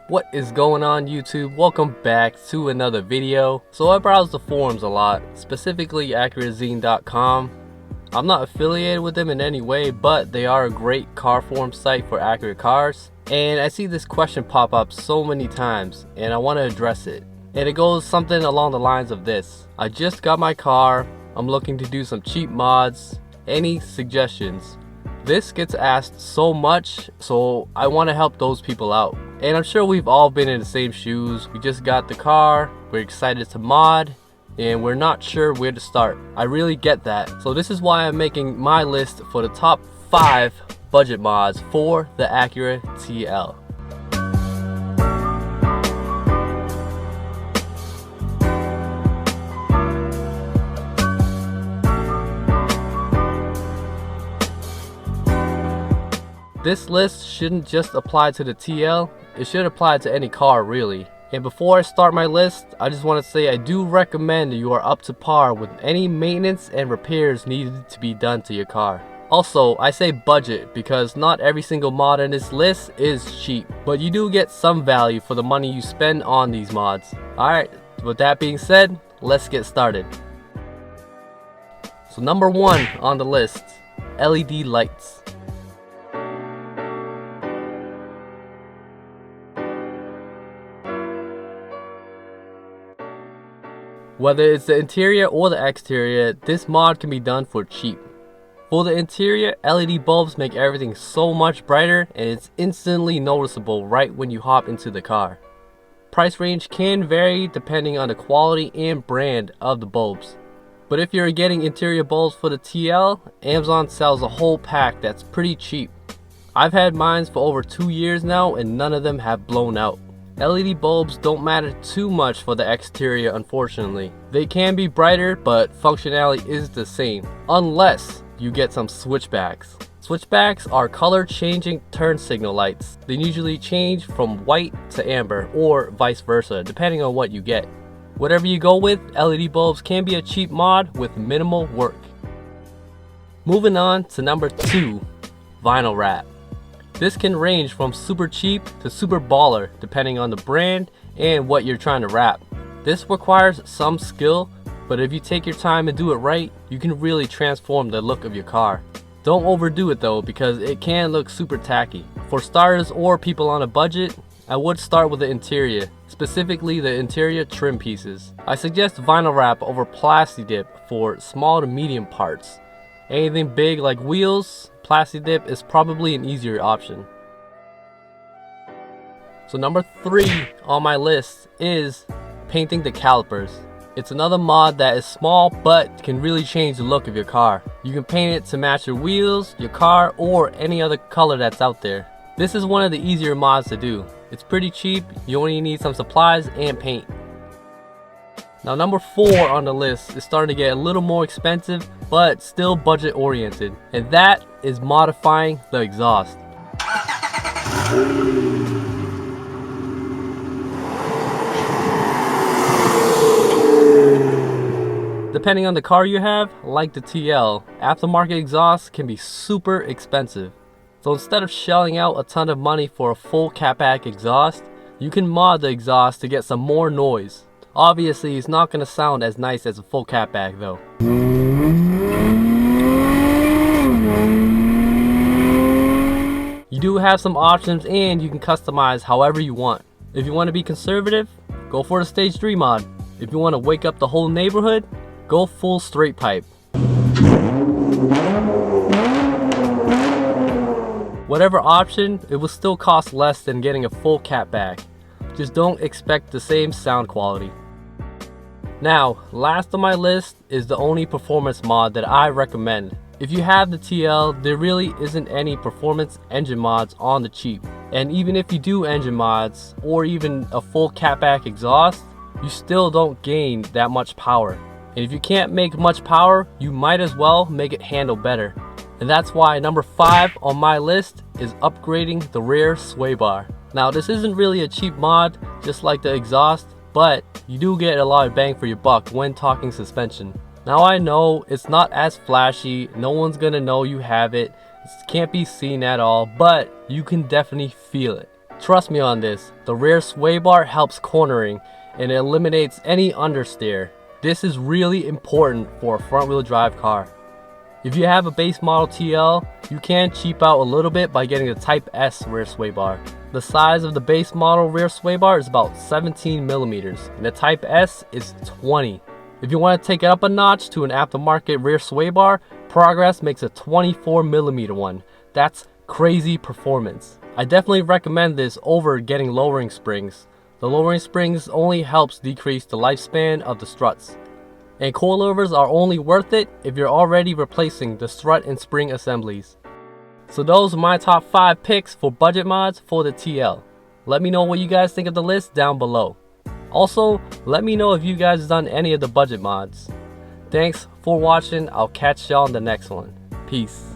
What is going on YouTube? Welcome back to another video. So I browse the forums a lot, specifically AcuraZine.com. I'm not affiliated with them in any way, but they are a great car forum site for Acura cars. And I see this question pop up so many times and I want to address it. And it goes something along the lines of this. I just got my car, I'm looking to do some cheap mods. Any suggestions? This gets asked so much, so I want to help those people out. And I'm sure we've all been in the same shoes. We just got the car, we're excited to mod, and we're not sure where to start. I really get that. So this is why I'm making my list for the top 5 budget mods for the Acura TL. This list shouldn't just apply to the TL, it should apply to any car really. And before I start my list, I just want to say I do recommend that you are up to par with any maintenance and repairs needed to be done to your car. Also, I say budget because not every single mod in this list is cheap, but you do get some value for the money you spend on these mods. Alright, with that being said, let's get started. So number 1 on the list, LED lights. Whether it's the interior or the exterior, this mod can be done for cheap. For the interior, LED bulbs make everything so much brighter and it's instantly noticeable right when you hop into the car. Price range can vary depending on the quality and brand of the bulbs. But if you're getting interior bulbs for the TL, Amazon sells a whole pack that's pretty cheap. I've had mine for over 2 years now and none of them have blown out. LED bulbs don't matter too much for the exterior, unfortunately. They can be brighter, but functionality is the same, unless you get some switchbacks. Switchbacks are color changing turn signal lights. They usually change from white to amber or vice versa, depending on what you get. Whatever you go with, LED bulbs can be a cheap mod with minimal work. Moving on to number 2, vinyl wrap. This can range from super cheap to super baller depending on the brand and what you're trying to wrap. This requires some skill, but if you take your time and do it right, you can really transform the look of your car. Don't overdo it though because it can look super tacky. For starters or people on a budget, I would start with the interior, specifically the interior trim pieces. I suggest vinyl wrap over plasti dip for small to medium parts. Anything big like wheels, plasti dip is probably an easier option. So number 3 on my list is painting the calipers. It's another mod that is small but can really change the look of your car. You can paint it to match your wheels, your car, or any other color that's out there. This is one of the easier mods to do. It's pretty cheap, you only need some supplies and paint. Now number 4 on the list is starting to get a little more expensive but still budget oriented, and that is modifying the exhaust. Depending on the car you have, like the TL, aftermarket exhaust can be super expensive. So instead of shelling out a ton of money for a full catback exhaust, you can mod the exhaust to get some more noise. Obviously, it's not going to sound as nice as a full catback though. You do have some options and you can customize however you want. If you want to be conservative, go for the stage 3 mod. If you want to wake up the whole neighborhood, go full straight pipe. Whatever option, it will still cost less than getting a full catback. Just don't expect the same sound quality. Now, last on my list is the only performance mod that I recommend. If you have the TL, there really isn't any performance engine mods on the cheap. And even if you do engine mods, or even a full catback exhaust, you still don't gain that much power. And if you can't make much power, you might as well make it handle better. And that's why number 5 on my list is upgrading the rear sway bar. Now this isn't really a cheap mod, just like the exhaust, but you do get a lot of bang for your buck when talking suspension. Now I know it's not as flashy, no one's gonna know you have it, it can't be seen at all, but you can definitely feel it. Trust me on this, the rear sway bar helps cornering and it eliminates any understeer. This is really important for a front wheel drive car. If you have a base model TL, you can cheap out a little bit by getting the Type S rear sway bar. The size of the base model rear sway bar is about 17 millimeters and the Type S is 20. If you want to take it up a notch to an aftermarket rear sway bar, Progress makes a 24 millimeter one. That's crazy performance. I definitely recommend this over getting lowering springs. The lowering springs only helps decrease the lifespan of the struts. And coilovers are only worth it if you're already replacing the strut and spring assemblies. So those are my top 5 picks for budget mods for the TL. Let me know what you guys think of the list down below. Also, let me know if you guys done any of the budget mods. Thanks for watching. I'll catch y'all in the next one. Peace.